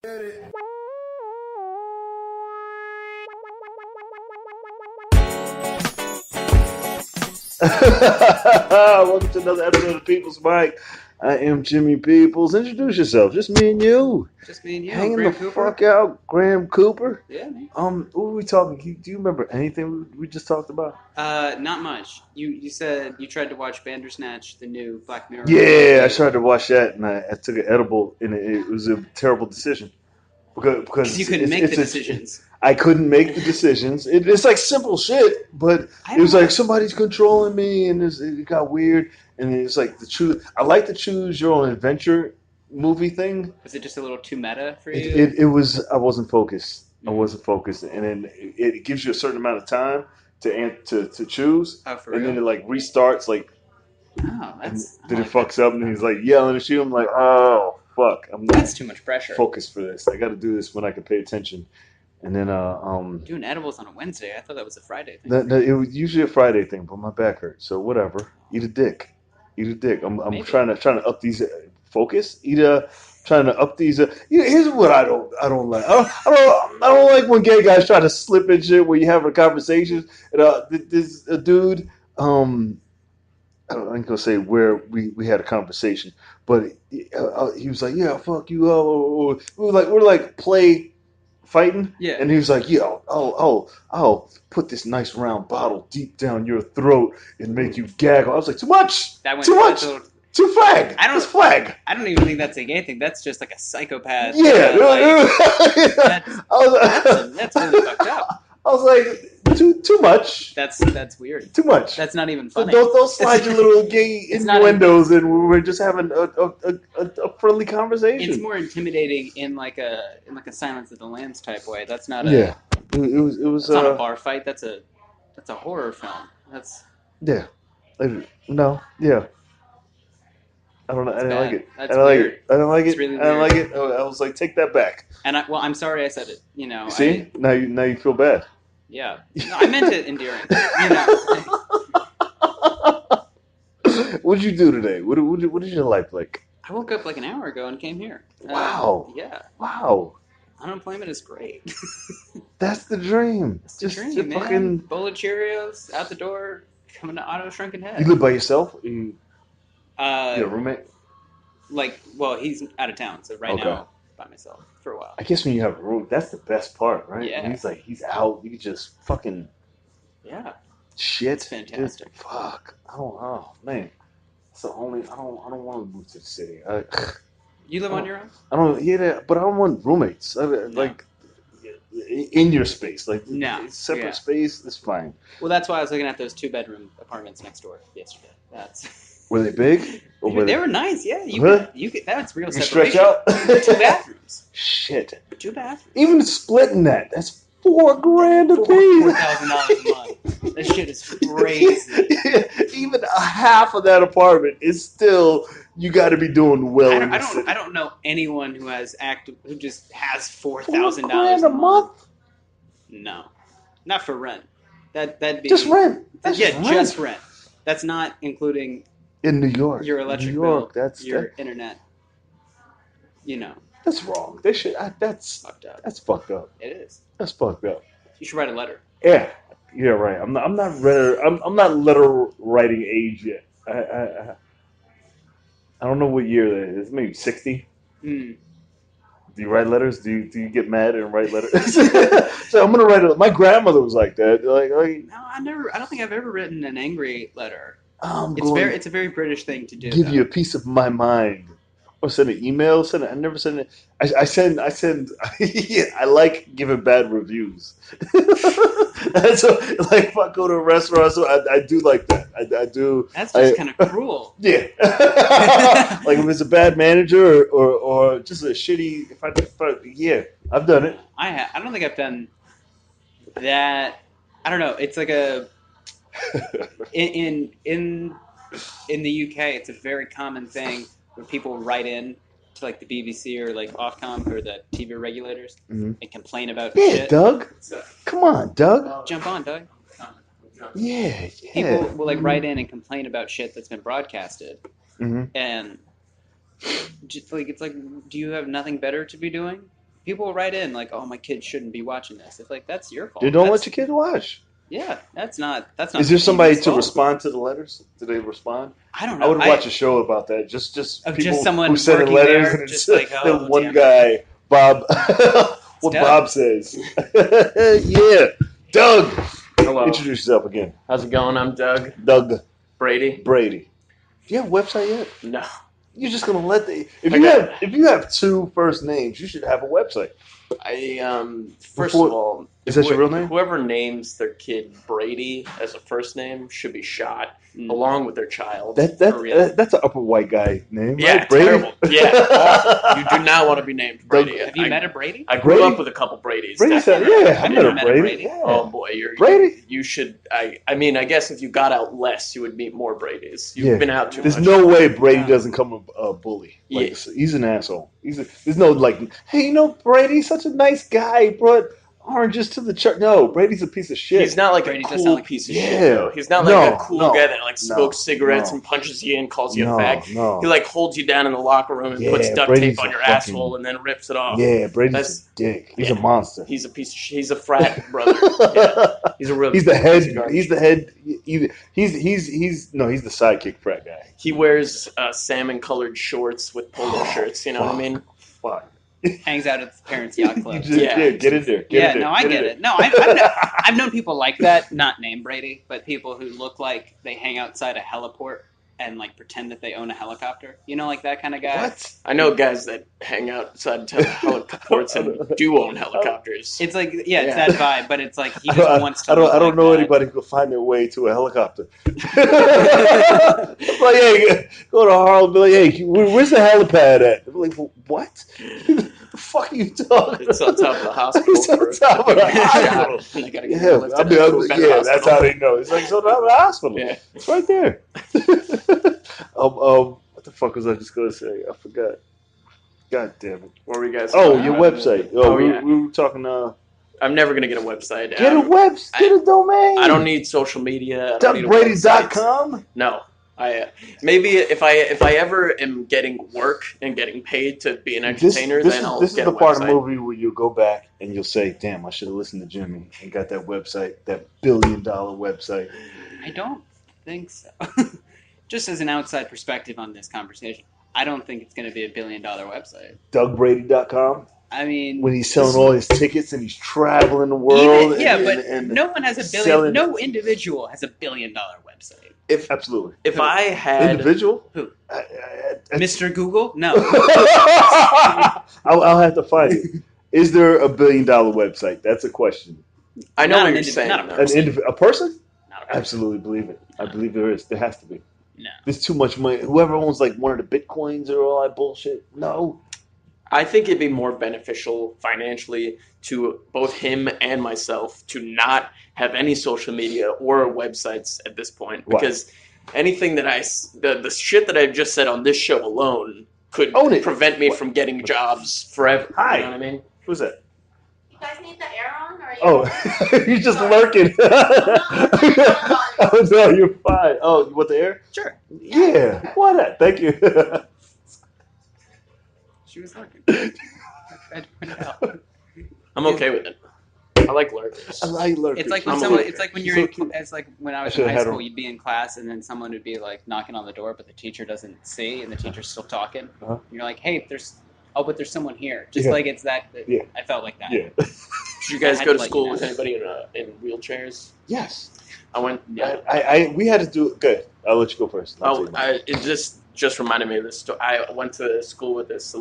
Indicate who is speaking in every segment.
Speaker 1: Welcome to another episode of People's Mic. I am Jimmy Peoples. Introduce yourself. Just me and you.
Speaker 2: Just me and you.
Speaker 1: Hanging
Speaker 2: Graham
Speaker 1: the
Speaker 2: Cooper.
Speaker 1: fuck out, Graham Cooper.
Speaker 2: Yeah, man.
Speaker 1: What were we talking? Do you remember anything we just talked about?
Speaker 2: Not much. You said you tried to watch Bandersnatch, the new Black Mirror.
Speaker 1: Yeah, I tried to watch that, and I took an edible, and it was a terrible decision because
Speaker 2: you couldn't make the decisions.
Speaker 1: I couldn't make the decisions. It's like simple shit, but it was like somebody's controlling me, and it got weird. And it's like I like the choose your own adventure movie thing.
Speaker 2: Was it just a little too meta for you?
Speaker 1: It was. I wasn't focused. And then it gives you a certain amount of time to choose.
Speaker 2: Oh, for
Speaker 1: and
Speaker 2: real?
Speaker 1: then it like restarts like.
Speaker 2: Oh, that's.
Speaker 1: Then it fucks up, and he's like yelling at you. I'm like, oh fuck!
Speaker 2: That's too much pressure.
Speaker 1: Focused for this. I got to do this when I can pay attention. And then
Speaker 2: doing edibles on a Wednesday. I thought that was a Friday thing.
Speaker 1: It was usually a Friday thing, but my back hurts, so whatever. Eat a dick. I'm trying to up these focus. Trying to up these. Here's what I don't like. I don't like when gay guys try to slip in shit where you have a conversation. And this a dude. I ain't gonna say where we had a conversation, but he was like, "Yeah, fuck you." We're like play fighting.
Speaker 2: Yeah.
Speaker 1: And he was like, "Yo, I'll put this nice round bottle deep down your throat and make you gag." I was like, "Too much. Too much. Too flag. That's flag."
Speaker 2: I don't even think that's a gay thing. That's just like a psychopath.
Speaker 1: Yeah.
Speaker 2: That's really fucked up.
Speaker 1: I was like, too much.
Speaker 2: That's weird.
Speaker 1: Too much.
Speaker 2: That's not even funny.
Speaker 1: Don't slide your little gay innuendos in. We're just having a friendly conversation.
Speaker 2: It's more intimidating in like a Silence of the Lambs type way. That's not
Speaker 1: It was
Speaker 2: not a bar fight. That's a horror film.
Speaker 1: Yeah. No. Yeah. I don't know. I didn't like it.
Speaker 2: That's weird.
Speaker 1: I don't like it.
Speaker 2: Really
Speaker 1: I don't like it. I was like, take that back.
Speaker 2: And I'm sorry I said it. You know.
Speaker 1: See, now you feel bad.
Speaker 2: Yeah. No, I meant it endearing. You know.
Speaker 1: What'd you do today? What is your life like?
Speaker 2: I woke up like an hour ago and came here.
Speaker 1: Wow.
Speaker 2: Yeah.
Speaker 1: Wow.
Speaker 2: Unemployment is great.
Speaker 1: That's the dream.
Speaker 2: That's the dream, man.
Speaker 1: Fucking
Speaker 2: bowl of Cheerios out the door, coming to Auto Shrunken Head.
Speaker 1: You live by yourself? You a roommate?
Speaker 2: Well, he's out of town, so now by myself for a while.
Speaker 1: I guess when you have a room, that's the best part, right?
Speaker 2: Yeah.
Speaker 1: When he's out, you can just fucking shit.
Speaker 2: It's fantastic.
Speaker 1: Dude, fuck. Oh man. It's the only I don't want to move to the city.
Speaker 2: You live on your own?
Speaker 1: I don't. But I don't want roommates. Like in your space, like separate space is fine.
Speaker 2: Well, that's why I was looking at those 2-bedroom apartments next door yesterday.
Speaker 1: Were they big?
Speaker 2: They were nice. Yeah, you could. That's real separation.
Speaker 1: Stretch out.
Speaker 2: 2 bathrooms.
Speaker 1: Shit.
Speaker 2: 2 bathrooms.
Speaker 1: Even splitting that's $4,000 a piece.
Speaker 2: $4,000 a month. That shit is crazy.
Speaker 1: Even a half of that apartment is still. You got to be doing well.
Speaker 2: I don't know anyone who just has $4,000
Speaker 1: a month.
Speaker 2: No, not for rent. That'd be
Speaker 1: just rent.
Speaker 2: Just rent. That's not including
Speaker 1: in New York.
Speaker 2: Your electric bill, your internet. You know.
Speaker 1: That's wrong. They should. That's fucked up. That's fucked up.
Speaker 2: It is.
Speaker 1: That's fucked up.
Speaker 2: You should write a letter.
Speaker 1: Yeah. Yeah. Right. I'm not letter writing age yet. I don't know what year that is. Maybe 60.
Speaker 2: Mm.
Speaker 1: Do you write letters? Do you get mad and write letters? So I'm gonna write. My grandmother was like that.
Speaker 2: No, I never. I don't think I've ever written an angry letter. It's a very British thing to do.
Speaker 1: Give you a piece of my mind. Or send an email. I never send it. I send. I like giving bad reviews. So, like, if I go to a restaurant, so I do like that. I do.
Speaker 2: That's just kind of cruel.
Speaker 1: Yeah. Like if it's a bad manager or just a shitty. If I I've done it.
Speaker 2: I don't think I've done that. I don't know. It's like a in the UK. It's a very common thing where people write in to like the BBC or like Ofcom or the TV regulators and complain about shit.
Speaker 1: Yeah, Doug. Come on, Doug.
Speaker 2: Jump on, Doug.
Speaker 1: Yeah.
Speaker 2: People will like write in and complain about shit that's been broadcasted, and just like it's like, do you have nothing better to be doing? people write in like, "Oh, my kid shouldn't be watching this." It's like that's your
Speaker 1: They
Speaker 2: fault.
Speaker 1: don't let
Speaker 2: That's
Speaker 1: your kid watch.
Speaker 2: yeah. That's not
Speaker 1: Is
Speaker 2: the
Speaker 1: there somebody
Speaker 2: TV's
Speaker 1: to
Speaker 2: fault.
Speaker 1: respond to the letters? Do they respond?
Speaker 2: I don't
Speaker 1: I
Speaker 2: know.
Speaker 1: would watch a show about that. Just
Speaker 2: Of
Speaker 1: people
Speaker 2: just
Speaker 1: who
Speaker 2: someone
Speaker 1: send in
Speaker 2: working
Speaker 1: letters,
Speaker 2: there,
Speaker 1: and it's
Speaker 2: just like,
Speaker 1: the
Speaker 2: oh,
Speaker 1: one
Speaker 2: damn it.
Speaker 1: guy, Bob.
Speaker 2: It's
Speaker 1: What
Speaker 2: Doug.
Speaker 1: Bob says. Yeah, Doug.
Speaker 3: Hello.
Speaker 1: Introduce yourself again.
Speaker 3: How's it going? I'm Doug.
Speaker 1: Doug
Speaker 3: Brady.
Speaker 1: Brady. Do you have a website yet?
Speaker 3: No.
Speaker 1: You're just gonna let the
Speaker 3: Okay.
Speaker 1: if you have two first names, you should have a website.
Speaker 3: First
Speaker 1: Before-
Speaker 3: of all,
Speaker 1: Is that your real name?
Speaker 3: Whoever names their kid Brady as a first name should be shot along with their child.
Speaker 1: That's an upper white guy name,
Speaker 3: Yeah,
Speaker 1: right? Brady?
Speaker 3: terrible. Yeah, awful. You do not want to be named Brady.
Speaker 2: Have you met a Brady?
Speaker 3: I grew
Speaker 1: Brady?
Speaker 3: up with a couple Bradys.
Speaker 1: Brady said,
Speaker 3: definitely.
Speaker 1: yeah, I met a Brady. Yeah.
Speaker 3: Oh boy,
Speaker 1: Brady?
Speaker 3: You should. I mean, I guess if you got out less, you would meet more Bradys. You've
Speaker 1: Yeah.
Speaker 3: been out too
Speaker 1: There's
Speaker 3: much.
Speaker 1: no way Brady doesn't come a bully. Like,
Speaker 3: Yeah.
Speaker 1: he's an asshole. There's no like, hey, Brady's such a nice guy. He brought oranges to the church. No, Brady's a piece of shit.
Speaker 3: He's not like
Speaker 2: Brady
Speaker 3: a
Speaker 2: does
Speaker 3: cool
Speaker 2: sound like-
Speaker 3: piece of
Speaker 1: Yeah.
Speaker 3: shit, though. He's not like a cool guy that like
Speaker 1: no,
Speaker 3: smokes cigarettes
Speaker 1: no.
Speaker 3: and punches you and calls you
Speaker 1: No,
Speaker 3: a fag.
Speaker 1: no.
Speaker 3: He like holds you down in the locker room and
Speaker 1: Yeah,
Speaker 3: puts duct
Speaker 1: Brady's
Speaker 3: tape on
Speaker 1: a
Speaker 3: your
Speaker 1: fucking-
Speaker 3: asshole and then rips it off.
Speaker 1: Yeah, Brady's
Speaker 3: That's-
Speaker 1: a dick. He's
Speaker 3: yeah.
Speaker 1: a monster.
Speaker 3: He's a piece of he's a frat brother. Yeah. He's a real
Speaker 1: He's the
Speaker 3: piece
Speaker 1: head.
Speaker 3: of garbage.
Speaker 1: He's the head. He's the sidekick frat guy.
Speaker 3: He wears salmon colored shorts with polo shirts, you know what I mean?
Speaker 1: Fuck.
Speaker 2: Hangs out at his parents' yacht club.
Speaker 3: Yeah.
Speaker 1: Get in there.
Speaker 2: Yeah,
Speaker 1: in there.
Speaker 2: no, I
Speaker 1: in
Speaker 2: get
Speaker 1: there.
Speaker 2: it. No, I've known people like that, not named Brady, but people who look like they hang outside a heliport and like pretend that they own a helicopter. You know, like that kind of guy.
Speaker 1: What?
Speaker 3: I know guys that hang outside heliports and do own helicopters.
Speaker 2: It's like it's
Speaker 3: Yeah.
Speaker 2: that vibe, but it's like he
Speaker 1: I
Speaker 2: just
Speaker 1: don't,
Speaker 2: wants to.
Speaker 1: I don't,
Speaker 2: look
Speaker 1: I don't
Speaker 2: like
Speaker 1: know
Speaker 2: that.
Speaker 1: anybody who can find their way to a helicopter. Like, hey, go to Harlem, be like, hey, where's the helipad at? I'm like, what? The fuck are you talking
Speaker 3: It's on top of the hospital.
Speaker 1: It's on top of the hospital.
Speaker 3: And they gotta get
Speaker 1: Yeah,
Speaker 3: lifted to a better
Speaker 1: that's
Speaker 3: hospital.
Speaker 1: how they know. It's like, it's on top of the hospital.
Speaker 3: Yeah.
Speaker 1: It's right there. What the fuck was I just going to say? I forgot. God damn it.
Speaker 3: What were you guys
Speaker 1: Oh,
Speaker 3: talking
Speaker 1: your
Speaker 3: about?
Speaker 1: website.
Speaker 3: Oh,
Speaker 1: we,
Speaker 3: yeah.
Speaker 1: we were talking,
Speaker 3: I'm never gonna get a website.
Speaker 1: get a domain.
Speaker 3: I don't need social media. I don't need a website.
Speaker 1: DougBrady.com?
Speaker 3: No. Maybe if I ever am getting work and getting paid to be an entertainer, then I'll
Speaker 1: This is
Speaker 3: get
Speaker 1: the
Speaker 3: a
Speaker 1: part of the
Speaker 3: website.
Speaker 1: movie where you'll go back and you'll say, damn, I should have listened to Jimmy and got that website, that $1 billion website.
Speaker 2: I don't think so. Just as an outside perspective on this conversation, I don't think it's going to be $1 billion website.
Speaker 1: DougBrady.com?
Speaker 2: I mean,
Speaker 1: When he's selling all his tickets and he's traveling the world.
Speaker 2: but no one has $1 billion.
Speaker 1: selling-
Speaker 2: No individual has $1 billion website.
Speaker 1: Absolutely.
Speaker 3: If I had
Speaker 1: Individual?
Speaker 2: Who?
Speaker 1: I-
Speaker 2: Mr. Google? No.
Speaker 1: I'll have to find it. Is there a $1 billion website? That's a question.
Speaker 3: I know
Speaker 2: Not
Speaker 3: what
Speaker 2: an
Speaker 3: you're
Speaker 2: indiv-
Speaker 3: saying.
Speaker 2: not a
Speaker 3: though.
Speaker 2: person.
Speaker 1: A person?
Speaker 2: Not a person.
Speaker 1: Absolutely believe it. I believe there is. There has to be.
Speaker 2: No.
Speaker 1: There's too much money. Whoever owns like one of the bitcoins or all that bullshit. No.
Speaker 3: I think it'd be more beneficial financially to both him and myself to not have any social media or websites at this point,
Speaker 1: Why?
Speaker 3: because anything that the shit that I've just said on this show alone could
Speaker 1: Own it.
Speaker 3: prevent me from getting jobs forever.
Speaker 1: Hi.
Speaker 3: You know what I mean?
Speaker 1: Who's that?
Speaker 4: You guys need the air on, or are you?
Speaker 1: Oh, you're just lurking. Oh, no, you're fine. Oh, you want the air?
Speaker 2: Sure.
Speaker 1: Yeah. Why not? Thank you.
Speaker 2: She was looking. I had to point it out.
Speaker 3: I'm okay with it. I like lurkers.
Speaker 1: I like lurking.
Speaker 2: It's like when
Speaker 3: I'm
Speaker 2: someone.
Speaker 3: okay.
Speaker 2: It's like when
Speaker 1: She's
Speaker 2: you're.
Speaker 1: so cute.
Speaker 2: It's like when I was
Speaker 1: I should've
Speaker 2: in high
Speaker 1: had her-
Speaker 2: school. You'd be in class, and then someone would be like knocking on the door, but the teacher doesn't see, and the teacher's still talking.
Speaker 1: Uh-huh.
Speaker 2: You're like, "Hey, but there's someone here." Just
Speaker 1: Yeah.
Speaker 2: like it's that.
Speaker 1: Yeah.
Speaker 2: I felt like that.
Speaker 1: Yeah.
Speaker 3: Did you guys
Speaker 2: I had
Speaker 3: go
Speaker 2: to
Speaker 3: to
Speaker 2: let
Speaker 3: school
Speaker 2: you
Speaker 3: with
Speaker 2: know.
Speaker 3: anybody in wheelchairs?
Speaker 1: Yes.
Speaker 3: I went.
Speaker 1: We had to do. Good. I'll let you go first.
Speaker 3: It just reminded me of this story. I went to school with this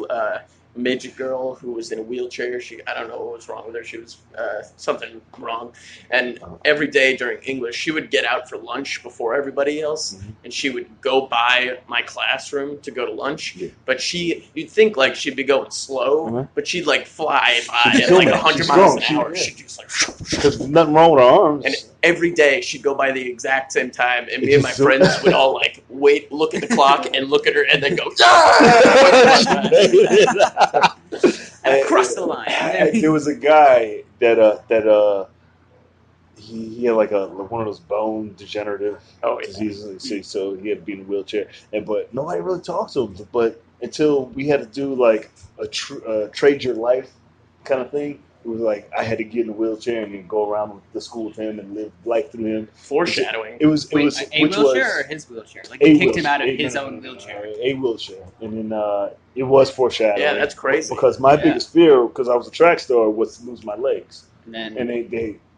Speaker 3: midget girl who was in a wheelchair. I don't know what was wrong with her. She was something wrong. And every day during English, she would get out for lunch before everybody else, and she would go by my classroom to go to lunch.
Speaker 1: Yeah.
Speaker 3: But you'd think like she'd be going slow, but she'd like fly by
Speaker 1: She's
Speaker 3: at like
Speaker 1: doing it.
Speaker 3: 100
Speaker 1: She's
Speaker 3: miles
Speaker 1: strong.
Speaker 3: an hour.
Speaker 1: She- yeah.
Speaker 3: She'd just like.
Speaker 1: There's nothing wrong with her arms.
Speaker 3: And every day she'd go by the exact same time, and
Speaker 1: It
Speaker 3: me and my
Speaker 1: just-
Speaker 3: friends would all like wait, look at the clock, and look at her, and then go.
Speaker 2: Across the line.
Speaker 1: There was a guy that he had like one of those bone degenerative
Speaker 3: Oh, yeah.
Speaker 1: diseases, so he had to be in a wheelchair. But nobody really talked to him. But until we had to do like a trade your life kind of thing. It was like I had to get in a wheelchair and then go around with the school with him and live life through him.
Speaker 3: Foreshadowing.
Speaker 1: It was
Speaker 2: Wait, a
Speaker 1: which
Speaker 2: wheelchair
Speaker 1: was
Speaker 2: or his wheelchair? Like
Speaker 1: a
Speaker 2: they kicked him
Speaker 1: wheelchair.
Speaker 2: out of his
Speaker 1: No,
Speaker 2: own wheelchair.
Speaker 1: a wheelchair, and then it was foreshadowing.
Speaker 3: Yeah, that's crazy.
Speaker 1: Because my
Speaker 2: Yeah.
Speaker 1: biggest fear, because I was a track star, was to lose my legs,
Speaker 2: And then
Speaker 1: and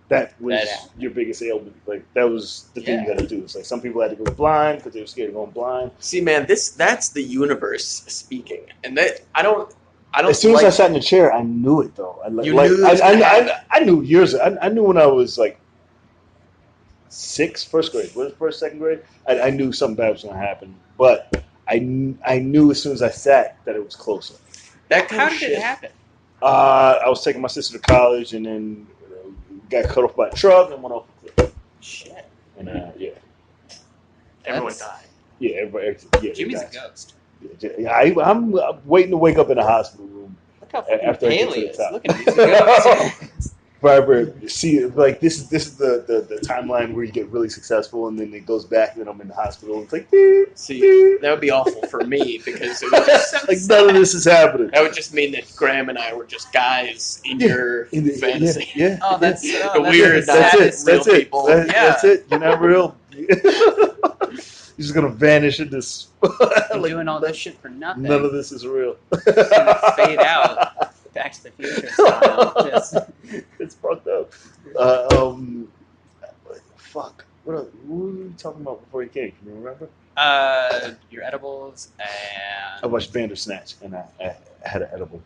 Speaker 1: that was
Speaker 2: That happened.
Speaker 1: your biggest ailment. Like that was the thing you
Speaker 2: Yeah.
Speaker 1: got to do. It's like some people had to go blind because they were scared of going blind.
Speaker 3: See, man, that's the universe speaking, and that I don't.
Speaker 1: As soon as I sat in the chair, I knew it though. I
Speaker 3: You knew it was gonna happen.
Speaker 1: I knew years. I knew when I was like first grade, second grade. I knew something bad was going to happen, but I knew as soon as I sat that it was closer.
Speaker 3: that kind
Speaker 2: how
Speaker 3: of
Speaker 2: did
Speaker 3: shit.
Speaker 2: it happen?
Speaker 1: I was taking my sister to college, and then got cut off by a truck and went off a cliff.
Speaker 2: Shit.
Speaker 1: And yeah,
Speaker 3: Everyone
Speaker 2: That's-
Speaker 3: died.
Speaker 1: yeah, everybody, yeah.
Speaker 2: Jimmy's a
Speaker 1: guys.
Speaker 2: ghost.
Speaker 1: Yeah, I'm waiting to wake up in a hospital room.
Speaker 2: Look how fucking
Speaker 1: After I get
Speaker 2: pale
Speaker 1: to
Speaker 2: he
Speaker 1: the
Speaker 2: is.
Speaker 1: top.
Speaker 2: Look at him. He's a ghost.
Speaker 1: Forever see like this is the timeline where you get really successful and then it goes back and then I'm in the hospital and it's like
Speaker 3: See, that would be awful for me because it would just,
Speaker 1: like none of this is happening.
Speaker 3: that would just mean that Graham and I were just guys in your
Speaker 1: In the-
Speaker 3: fantasy.
Speaker 1: Yeah.
Speaker 2: Oh, that's
Speaker 3: The
Speaker 2: that's
Speaker 3: weird,
Speaker 2: the
Speaker 1: That's it.
Speaker 2: saddest
Speaker 3: real
Speaker 1: That's it.
Speaker 3: people.
Speaker 1: That-
Speaker 2: Yeah.
Speaker 1: That's it. You're not real. You're just gonna vanish in this.
Speaker 2: You're doing all this shit for nothing.
Speaker 1: None of this is real.
Speaker 2: It's gonna fade out. Back to the Future style. Just,
Speaker 1: It's fucked up. Fuck. What were we talking about before you came? Can you remember?
Speaker 2: your edibles
Speaker 1: I
Speaker 2: and
Speaker 1: watched Bandersnatch and I had an edible.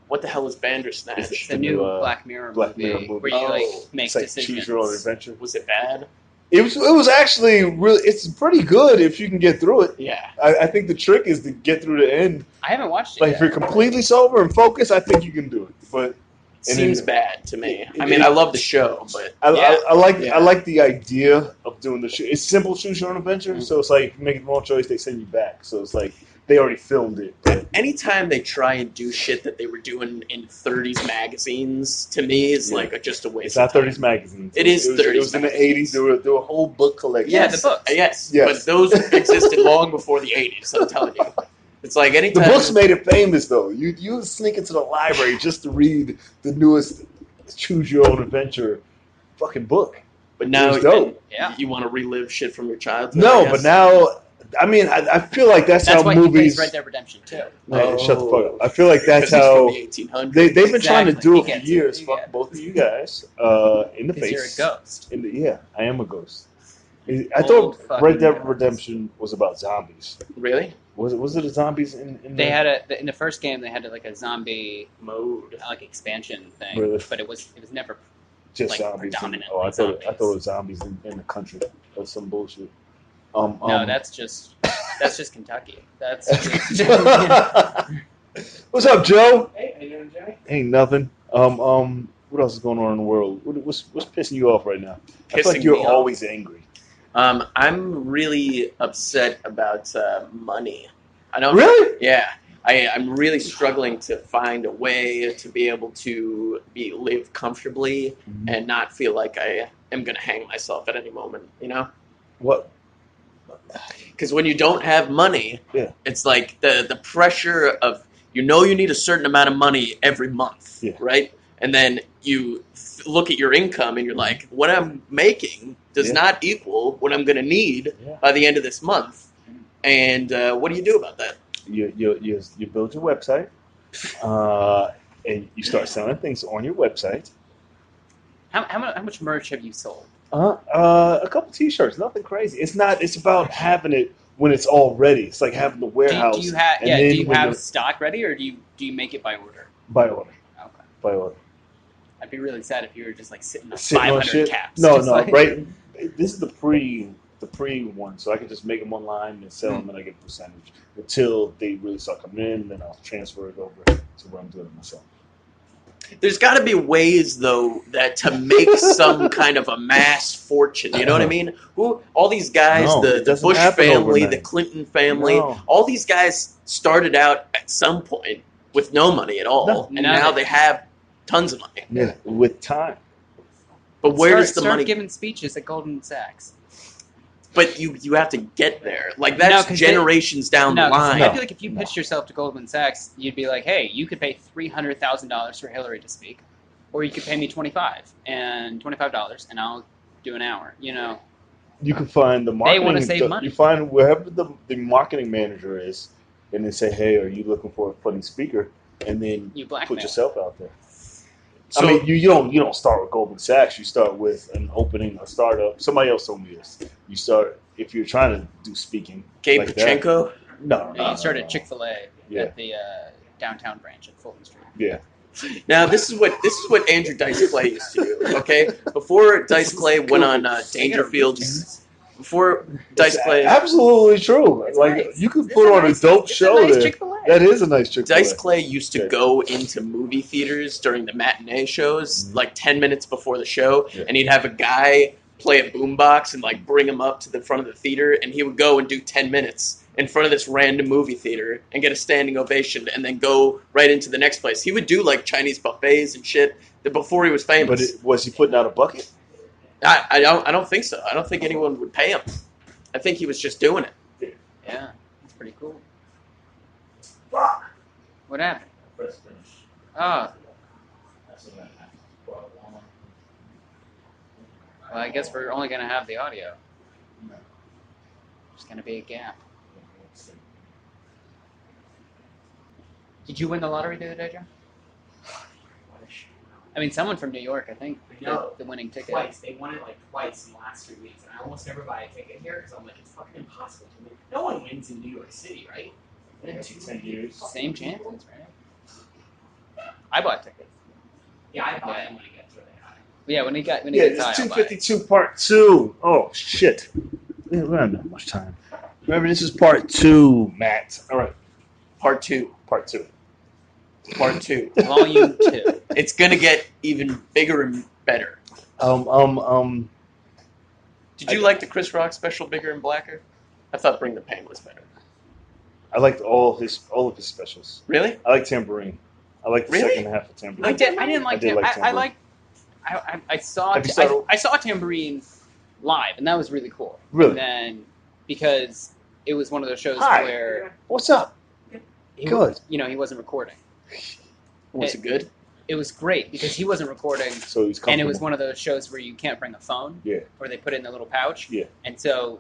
Speaker 3: What the hell is Bandersnatch?
Speaker 2: the
Speaker 1: the
Speaker 2: new
Speaker 1: new,
Speaker 2: Black Mirror
Speaker 1: Black
Speaker 2: movie,
Speaker 1: Mirror movie.
Speaker 2: where you
Speaker 3: Oh.
Speaker 2: like make
Speaker 1: It's like
Speaker 2: decisions.
Speaker 1: choose your own adventure.
Speaker 3: Was it bad?
Speaker 1: It was actually really. It's pretty good if you can get through it.
Speaker 3: Yeah.
Speaker 1: I think the trick is to get through the end.
Speaker 2: I haven't watched it
Speaker 1: Like
Speaker 2: yet.
Speaker 1: if you're completely sober and focused, I think you can do it. But
Speaker 3: Seems
Speaker 1: then-
Speaker 3: bad to me. I mean, I love the show, but
Speaker 2: Yeah.
Speaker 1: I like
Speaker 3: Yeah.
Speaker 1: I like the idea of doing the show. It's simple choose your own adventure.
Speaker 3: Mhm.
Speaker 1: So it's like you make the wrong choice, they send you back. So it's like they already filmed it. But
Speaker 3: anytime they try and do shit that they were doing in 30s magazines, to me is
Speaker 1: Yeah.
Speaker 3: like just a waste
Speaker 1: it's not
Speaker 3: of time.
Speaker 1: 30s magazines.
Speaker 3: It is
Speaker 1: It
Speaker 3: 30s
Speaker 1: was in the
Speaker 3: magazines.
Speaker 1: 80s. There were a whole book collection.
Speaker 2: Yeah,
Speaker 3: Yes,
Speaker 2: the books.
Speaker 3: Yes,
Speaker 1: Yes.
Speaker 3: but those existed long before the 80s, I'm telling you. It's like
Speaker 1: The
Speaker 3: anytime...
Speaker 1: books made it famous though. You would sneak into the library just to read the newest choose your own adventure fucking book.
Speaker 3: But now
Speaker 1: It was dope.
Speaker 2: Yeah.
Speaker 3: you want to relive shit from your childhood.
Speaker 1: No,
Speaker 3: I
Speaker 1: but
Speaker 3: guess.
Speaker 1: now I mean I feel like that's
Speaker 2: That's
Speaker 1: how
Speaker 2: why he
Speaker 1: movies.
Speaker 2: plays Red Dead Redemption 2.
Speaker 1: Hey, shut the fuck up. I feel like that's
Speaker 3: 'Cause he's
Speaker 1: how
Speaker 3: from the 1800s.
Speaker 1: they've been trying to
Speaker 2: Exactly.
Speaker 1: do
Speaker 2: He
Speaker 1: it for
Speaker 2: gets it.
Speaker 1: years.
Speaker 2: He
Speaker 1: Fuck
Speaker 2: gets
Speaker 1: both of you guys in the
Speaker 2: Because
Speaker 1: face.
Speaker 2: you're a ghost.
Speaker 1: Yeah, I am a ghost. I
Speaker 2: Old
Speaker 1: thought
Speaker 2: fucking
Speaker 1: Red Dead
Speaker 2: ghost.
Speaker 1: Redemption was about zombies.
Speaker 3: Really?
Speaker 1: Was it a zombies in
Speaker 2: They
Speaker 1: the-
Speaker 2: had in the first game they had like a zombie
Speaker 3: Mode.
Speaker 2: like expansion thing,
Speaker 1: Really?
Speaker 2: but it was never.
Speaker 1: just
Speaker 2: like,
Speaker 1: zombies?
Speaker 2: predominantly
Speaker 1: I thought
Speaker 2: zombies.
Speaker 1: it was zombies in the country. That's some bullshit.
Speaker 2: No, that's just Kentucky. That's just,
Speaker 1: What's up, Joe?
Speaker 3: Hey, how you doing, Jay?
Speaker 1: Ain't nothing. What else is going on in the world? What's pissing you off right now? I feel like
Speaker 3: Pissing
Speaker 1: you're
Speaker 3: me off?
Speaker 1: always angry.
Speaker 3: I'm really upset about money. I don't.
Speaker 1: Really?
Speaker 3: Yeah, I'm really struggling to find a way to be able to live comfortably and not feel like I am going to hang myself at any moment. You know,
Speaker 1: What?
Speaker 3: because when you don't have money,
Speaker 1: Yeah.
Speaker 3: it's like the pressure of you need a certain amount of money every month,
Speaker 1: Yeah.
Speaker 3: right? And then you look at your income and you're like, what I'm making does
Speaker 1: Yeah.
Speaker 3: not equal what I'm going to need
Speaker 1: Yeah.
Speaker 3: by the end of this month. And what do you do about that?
Speaker 1: You build your website, and you start selling things on your website.
Speaker 2: how much merch have you sold?
Speaker 1: A couple T-shirts, nothing crazy. It's not. It's about having it when it's all ready. It's like having the warehouse.
Speaker 2: Do you have
Speaker 1: and then
Speaker 2: do you
Speaker 1: when
Speaker 2: have
Speaker 1: the-
Speaker 2: stock ready, or do you make it by order?
Speaker 1: by order?
Speaker 2: Okay.
Speaker 1: By order.
Speaker 2: I'd be really sad if you were just like sitting on
Speaker 1: Sitting on
Speaker 2: 500
Speaker 1: shit?
Speaker 2: caps.
Speaker 1: No,
Speaker 2: just
Speaker 1: no.
Speaker 2: like-
Speaker 1: Right. This is the pre one, so I can just make them online and sell them, and I get a percentage until they really start coming in. Then I'll transfer it over to where I'm doing it myself.
Speaker 3: There's got to be ways, though, that to make some kind of a mass fortune. You know what I mean? All these guys,
Speaker 1: No, it
Speaker 3: the
Speaker 1: doesn't
Speaker 3: Bush
Speaker 1: happen
Speaker 3: family,
Speaker 1: overnight.
Speaker 3: the Clinton family,
Speaker 1: No.
Speaker 3: all these guys started out at some point with no money at all,
Speaker 1: No.
Speaker 3: and now they have tons of money.
Speaker 1: Yeah, with time.
Speaker 3: But where does the
Speaker 2: start
Speaker 3: money?
Speaker 2: giving speeches at Goldman Sachs?
Speaker 3: But you have to get there. Like, that's
Speaker 2: 'cause
Speaker 3: generations down the
Speaker 2: 'cause
Speaker 3: line.
Speaker 2: I feel like if you pitched yourself to Goldman Sachs, you'd be like, hey, you could pay $300,000 for Hillary to speak, or you could pay me $25 and I'll do an hour. You know,
Speaker 1: You can find the marketing.
Speaker 2: They wanna save money.
Speaker 1: You find wherever the marketing manager is, and then say, "Hey, are you looking for a funny speaker?" And then
Speaker 2: you blackmail.
Speaker 1: put yourself out there.
Speaker 3: So,
Speaker 1: I mean, you don't start with Goldman Sachs. You start with an opening, a startup. Somebody else told me this. You start if you're trying to do speaking.
Speaker 3: Gabe
Speaker 1: like that.
Speaker 3: Pachenko.
Speaker 1: No,
Speaker 2: You started Chick-fil-A
Speaker 1: Yeah.
Speaker 2: at the downtown branch at Fulton Street.
Speaker 1: Yeah.
Speaker 3: Now this is what Andrew Dice Clay used to do. Okay, before Dice Clay went on Dangerfield, before Dice
Speaker 1: It's
Speaker 3: Clay,
Speaker 1: absolutely true.
Speaker 2: It's
Speaker 1: like
Speaker 2: nice.
Speaker 1: you could
Speaker 2: It's
Speaker 1: put
Speaker 2: a
Speaker 1: on
Speaker 2: nice-
Speaker 1: a dope
Speaker 2: it's a
Speaker 1: show
Speaker 2: nice
Speaker 1: there.
Speaker 2: Chick-fil-A.
Speaker 1: That is a nice Chick-fil-A.
Speaker 3: Dice Clay used to go into movie theaters during the matinee shows, like 10 minutes before the show,
Speaker 1: Yeah.
Speaker 3: and he'd have a guy play a boombox and like bring him up to the front of the theater, and he would go and do 10 minutes in front of this random movie theater and get a standing ovation, and then go right into the next place. He would do like Chinese buffets and shit before he was famous.
Speaker 1: But was he putting out a bucket?
Speaker 3: I don't think so. I don't think anyone would pay him. I think he was just doing it.
Speaker 2: Yeah, that's pretty cool. What happened? Oh, well, I guess we're only going to have the audio. There's going to be a gap. Did you win the lottery the other day, John? I mean, someone from New York, I think, the winning ticket.
Speaker 5: Twice. They won it like twice in the last 3 weeks, and I almost never buy a ticket here because I'm like, it's fucking impossible to win. No one wins in New York City, right? In 10 years.
Speaker 2: Same chances, right? I bought tickets.
Speaker 5: Yeah, I buy them when it gets really high.
Speaker 2: Yeah, when he gets high,
Speaker 1: It's
Speaker 2: I'll buy it.
Speaker 1: 252 part 2. Oh shit. We don't have that much time. Remember, this is part 2, Matt. All right,
Speaker 3: Part 2.
Speaker 1: part 2.
Speaker 3: Part 2.
Speaker 2: Volume 2.
Speaker 3: It's gonna get even bigger and better. Did you like the Chris Rock special, Bigger and Blacker? I thought Bring the Pain was better.
Speaker 1: I liked all of his specials.
Speaker 3: Really?
Speaker 1: I like Tambourine. I like the
Speaker 3: Really?
Speaker 1: second half of Tambourine.
Speaker 2: I didn't like
Speaker 1: I did
Speaker 2: Tam-
Speaker 1: like
Speaker 2: I
Speaker 1: Tambourine.
Speaker 2: like. I saw.
Speaker 1: Have you saw-
Speaker 2: I saw Tambourine live, and that was really cool.
Speaker 1: Really?
Speaker 2: And then because it was one of those shows
Speaker 1: Hi.
Speaker 2: where
Speaker 1: What's up?
Speaker 2: he,
Speaker 1: Good.
Speaker 2: he wasn't recording.
Speaker 3: Was it good?
Speaker 2: It was great because he wasn't recording,
Speaker 1: So he's comfortable.
Speaker 2: and it was one of those shows where you can't bring a phone.
Speaker 1: Yeah.
Speaker 2: Where they put it in the little pouch.
Speaker 1: Yeah.
Speaker 2: And so,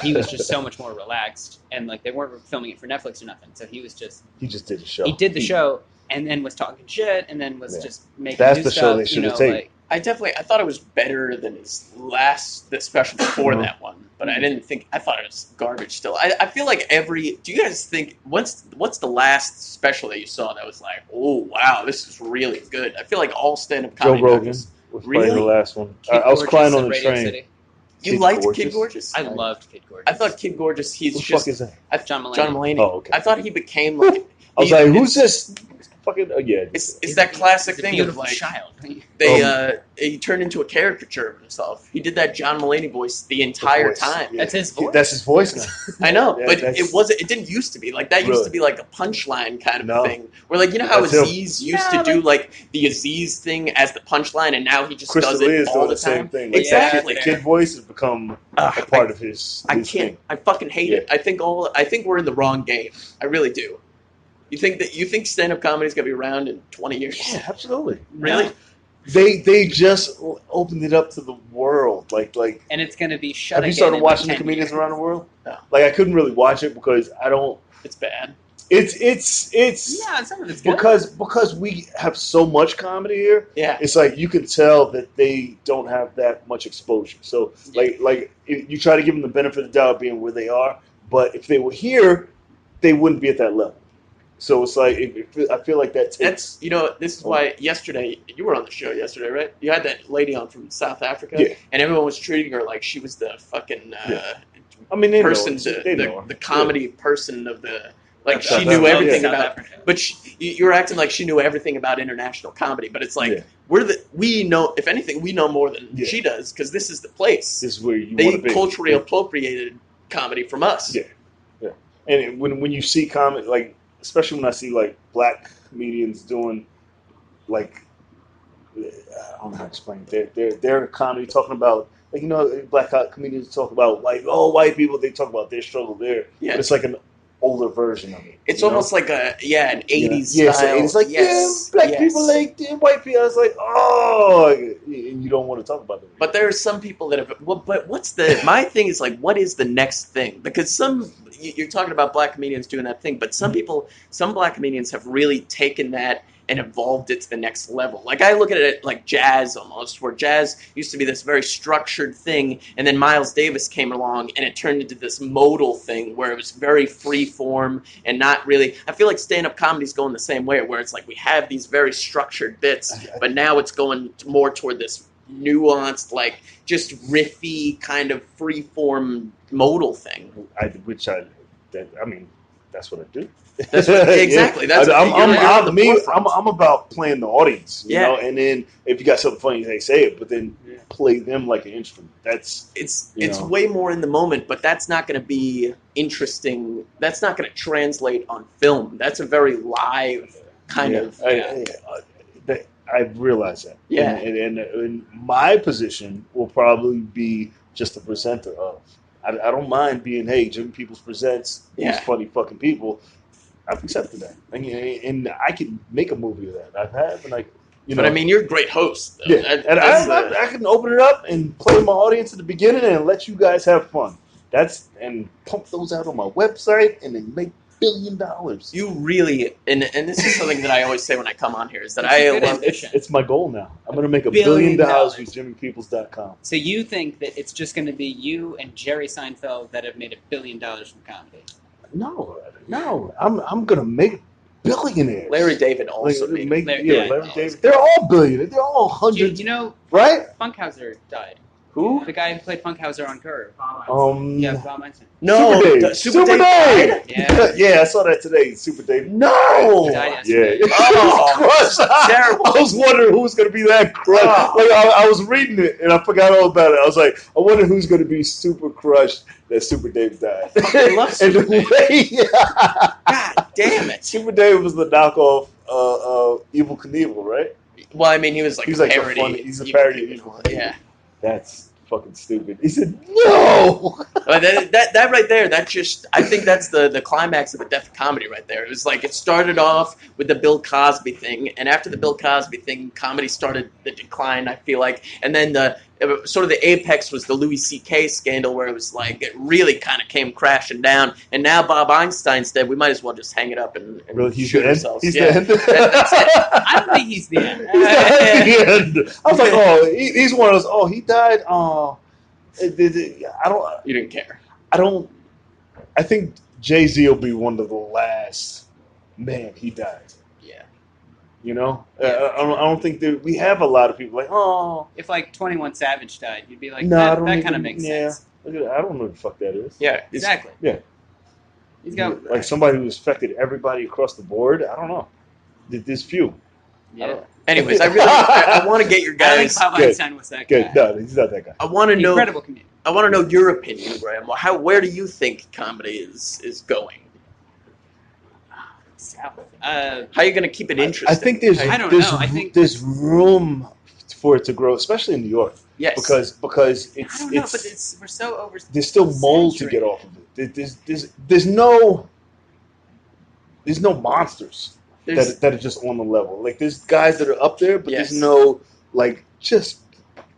Speaker 2: he was just so much more relaxed, and like they weren't filming it for Netflix or nothing. So he was just
Speaker 1: He just did the show.
Speaker 2: he did the show, and then was talking shit, and then was
Speaker 1: Yeah.
Speaker 2: just making
Speaker 1: That's
Speaker 2: new
Speaker 1: the
Speaker 2: stuff.
Speaker 1: show they should have taken.
Speaker 2: Like,
Speaker 3: I thought it was better than the special before that one, but I thought it was garbage still. I feel like do you guys think, what's the last special that you saw that was like, oh wow, this is really good? I feel like all stand-up
Speaker 1: Joe
Speaker 3: comedy.
Speaker 1: Rogan
Speaker 3: movies-
Speaker 1: was probably
Speaker 3: Really?
Speaker 1: the last one.
Speaker 2: Kid
Speaker 1: I was
Speaker 2: Gorgeous
Speaker 1: crying on
Speaker 2: and
Speaker 1: the
Speaker 2: Radio
Speaker 1: train.
Speaker 2: City.
Speaker 3: You
Speaker 1: Kid
Speaker 3: liked
Speaker 1: Gorgeous?
Speaker 3: Kid Gorgeous?
Speaker 2: I loved Kid Gorgeous.
Speaker 3: I thought Kid Gorgeous,
Speaker 1: Who
Speaker 3: he's
Speaker 1: the
Speaker 3: just
Speaker 1: fuck is that?
Speaker 2: John Mulaney.
Speaker 3: John Mulaney.
Speaker 1: Oh, okay.
Speaker 3: I thought he became like
Speaker 1: I was like, who's this? Fucking yeah.
Speaker 3: it's that classic
Speaker 2: He's a
Speaker 3: thing of
Speaker 2: beautiful
Speaker 3: like
Speaker 2: child.
Speaker 3: he turned into a caricature of himself. He did that John Mulaney voice the entire
Speaker 1: voice,
Speaker 3: time.
Speaker 1: yeah.
Speaker 2: That's his voice.
Speaker 1: That's his voice now.
Speaker 3: I know,
Speaker 1: Yeah,
Speaker 3: but
Speaker 1: that's-
Speaker 3: it didn't used to be like that. Used
Speaker 1: Really?
Speaker 3: to be like a punchline kind of
Speaker 1: No.
Speaker 3: thing, where like how
Speaker 1: That's him.
Speaker 3: Aziz used
Speaker 2: No,
Speaker 3: to do like the Aziz thing as the punchline, and now he just
Speaker 1: Chris
Speaker 3: does
Speaker 1: D'Elia
Speaker 3: it
Speaker 1: is
Speaker 3: all
Speaker 1: doing
Speaker 3: the
Speaker 1: the same
Speaker 3: time.
Speaker 1: thing. Like,
Speaker 3: Exactly.
Speaker 1: The kid voice has become a part of his.
Speaker 3: I
Speaker 1: his
Speaker 3: can't.
Speaker 1: thing.
Speaker 3: I fucking hate it. I think we're in the wrong game. I really do. You think stand-up comedy is gonna be around in 20 years?
Speaker 1: Yeah, absolutely.
Speaker 3: Really?
Speaker 1: They just opened it up to the world. Like
Speaker 2: and it's going to be shut
Speaker 1: have you
Speaker 2: again
Speaker 1: started
Speaker 2: in
Speaker 1: watching
Speaker 2: like
Speaker 1: the
Speaker 2: 10
Speaker 1: comedians
Speaker 2: years.
Speaker 1: around the world?
Speaker 3: No.
Speaker 1: Like I couldn't really watch it because I don't.
Speaker 3: It's bad.
Speaker 1: It's
Speaker 2: Yeah, some of it's good.
Speaker 1: because we have so much comedy here.
Speaker 3: Yeah.
Speaker 1: It's like you can tell that they don't have that much exposure. So like you try to give them the benefit of the doubt being where they are, but if they were here, they wouldn't be at that level. So it's like I feel like that takes.
Speaker 3: That's this is why yesterday you were on the show yesterday, right? You had that lady on from South Africa,
Speaker 1: Yeah.
Speaker 3: and everyone was treating her like she was the fucking
Speaker 1: I mean, they
Speaker 3: person,
Speaker 1: know, they know her.
Speaker 3: the comedy person of the like.
Speaker 1: South
Speaker 3: She knew
Speaker 1: Africa.
Speaker 3: everything
Speaker 2: South
Speaker 3: about.
Speaker 2: Africa.
Speaker 3: But you were acting like she knew everything about international comedy, but it's like
Speaker 1: Yeah.
Speaker 3: we know, if anything, we know more than
Speaker 1: Yeah.
Speaker 3: she does because this is the place.
Speaker 1: This is where you
Speaker 3: They
Speaker 1: want to be.
Speaker 3: culturally appropriated comedy from us.
Speaker 1: Yeah. And when you see comedy, like especially when I see like black comedians doing like I don't know how to explain it. They're comedy talking about like black comedians talk about white people, they talk about their struggle there,
Speaker 3: Yeah.
Speaker 1: but it's like an older version of it.
Speaker 3: It's almost like an 80s
Speaker 1: Yeah,
Speaker 3: style.
Speaker 1: it's like black people like white people. I was like, and you don't want to talk about that.
Speaker 3: But there are some people that have. Well, but my thing is like, what is the next thing? Because you're talking about black comedians doing that thing, but some black comedians have really taken that and evolved it to the next level. Like I look at it like jazz almost, where jazz used to be this very structured thing, and then Miles Davis came along and it turned into this modal thing where it was very free form and not really. I feel like stand-up comedy's going the same way, where it's like we have these very structured bits, but now it's going more toward this nuanced, like just riffy kind of free form modal thing.
Speaker 1: That's what I do.
Speaker 3: That's exactly. That's
Speaker 1: I'm about playing the audience, you know. And then if you got something funny, they say it, but then play them like an instrument. It's
Speaker 3: way more in the moment, but that's not going to be interesting. That's not going to translate on film. That's a very live kind of.
Speaker 1: I realize that.
Speaker 3: Yeah.
Speaker 1: And my position will probably be just a presenter of. I don't mind being, hey, Jimmy Peoples presents these funny fucking people. I've accepted that, and I can make a movie of that. I have, and
Speaker 3: But I mean, you're a great host. Though.
Speaker 1: Yeah, I can open it up and play my audience at the beginning and let you guys have fun. And pump those out on my website and then make $1 billion.
Speaker 3: You really, and this is something that I always say when I come on here, is that I love
Speaker 2: ambition.
Speaker 1: It's my goal now. I'm going to make $1 billion with JimmyPeoples.com.
Speaker 2: So you think that it's just going to be you and Jerry Seinfeld that have made $1 billion from comedy?
Speaker 1: No. I'm going to make billionaires.
Speaker 3: Larry David also
Speaker 1: Larry
Speaker 2: David.
Speaker 1: David. They're all billionaires. They're all hundreds.
Speaker 2: You know,
Speaker 1: right?
Speaker 2: Funkhauser died.
Speaker 1: Who?
Speaker 2: The guy who played Funkhauser on Curve.
Speaker 1: Yeah,
Speaker 2: Bob Einstein.
Speaker 3: No,
Speaker 1: Super Dave.
Speaker 2: Yeah.
Speaker 1: I saw that today. Super Dave.
Speaker 3: No.
Speaker 2: He died yesterday.
Speaker 1: Yeah.
Speaker 3: Oh, terrible.
Speaker 1: I was wondering who's going to be that crushed. I was reading it and I forgot all about it. I was like, I wonder who's going to be super crushed that Super Dave died.
Speaker 3: I love Super Dave. God damn it.
Speaker 1: Super Dave was the knockoff Evil Knievel, right?
Speaker 3: Well, I mean, he was like a parody.
Speaker 1: He's a parody of Evil Knievel.
Speaker 3: Yeah.
Speaker 1: That's fucking stupid. He said, no!
Speaker 3: That right there, I think that's the climax of the death of comedy right there. It was like, it started off with the Bill Cosby thing, and after the Bill Cosby thing, comedy started the decline, I feel like. And then sort of the apex was the Louis C.K. scandal, where it was like, it really kind of came crashing down. And now Bob Einstein's dead, we might as well just hang it up and
Speaker 1: really,
Speaker 3: shoot ourselves.
Speaker 1: He's the end?
Speaker 3: That's it.
Speaker 2: I don't think he's the end.
Speaker 1: The end. I was like, he's one of those, he died, I don't...
Speaker 3: You didn't care.
Speaker 1: I think Jay-Z will be one of the last, man, he died.
Speaker 3: Yeah.
Speaker 1: You know? I don't think that we have a lot of people like,
Speaker 2: If like 21 Savage died, you'd be like,
Speaker 1: no,
Speaker 2: that kind of makes sense.
Speaker 1: I don't know what the fuck that is.
Speaker 3: Yeah.
Speaker 2: Exactly.
Speaker 1: Yeah.
Speaker 2: He's got
Speaker 1: like somebody who's affected everybody across the board. I don't know. There's few.
Speaker 2: Yeah.
Speaker 3: Anyways, I want to get your
Speaker 2: I think
Speaker 3: guys.
Speaker 2: Bob Einstein was that guy.
Speaker 1: No, he's not that guy.
Speaker 3: I want to know.
Speaker 2: Incredible comedian.
Speaker 3: I want to know your opinion, Graham. Where do you think comedy is going?
Speaker 2: South.
Speaker 3: How are you going to keep it interesting?
Speaker 1: I think there's.
Speaker 2: I don't
Speaker 1: there's,
Speaker 2: know. I think
Speaker 1: there's room for it to grow, especially in New York.
Speaker 3: Yes.
Speaker 1: Because it's.
Speaker 2: I don't know, but we're so over.
Speaker 1: There's still mold to get off of it. There's no monsters that are just on the level. Like there's guys that are up there, but there's no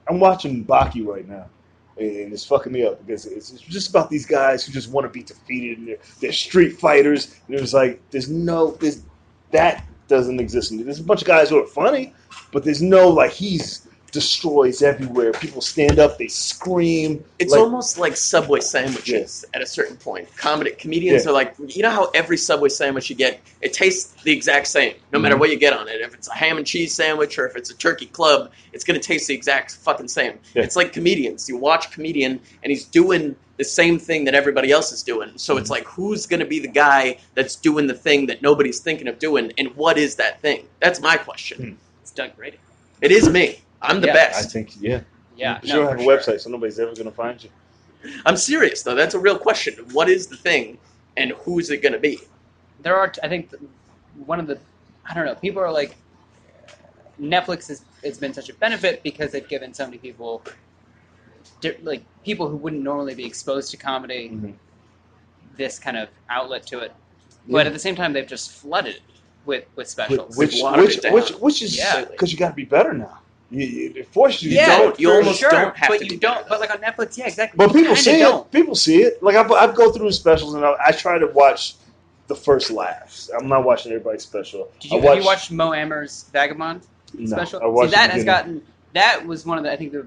Speaker 1: I'm watching Baki right now, and it's fucking me up because it's just about these guys who just want to be defeated, and they're street fighters. And it was like that doesn't exist. There's a bunch of guys who are funny, but there's no he's destroys everywhere. People stand up, they scream.
Speaker 3: It's almost like Subway sandwiches at a certain point. Comedians are like, you know how every Subway sandwich you get, it tastes the exact same, no matter what you get on it. If it's a ham and cheese sandwich or if it's a turkey club, it's going to taste the exact fucking same. Yeah. It's like comedians. You watch a comedian and he's doing the same thing that everybody else is doing. So it's like, who's going to be the guy that's doing the thing that nobody's thinking of doing, and what is that thing? That's my question.
Speaker 2: It's Doug Brady.
Speaker 3: It is me. I'm the best.
Speaker 1: I think,
Speaker 2: Yeah.
Speaker 1: You don't have a website, so nobody's ever going to find you.
Speaker 3: I'm serious, though. That's a real question. What is the thing, and who is it going to be?
Speaker 2: There are, I think, I don't know, people are like, Netflix it's been such a benefit because they've given so many people, like people who wouldn't normally be exposed to comedy, this kind of outlet to it. But at the same time, they've just flooded with specials.
Speaker 1: Which is because you got to be better now. It forces you.
Speaker 3: You almost don't have
Speaker 2: but
Speaker 3: to
Speaker 2: you
Speaker 3: be
Speaker 2: don't.
Speaker 3: better.
Speaker 2: But like on Netflix, yeah, exactly.
Speaker 1: But people see
Speaker 2: don't.
Speaker 1: it. People see it. Like I go through the specials and I try to watch the first laughs. I'm not watching everybody's special.
Speaker 2: Have you watched Mo Amer's Vagabond special?
Speaker 1: I watched
Speaker 2: that was one of the, I think, the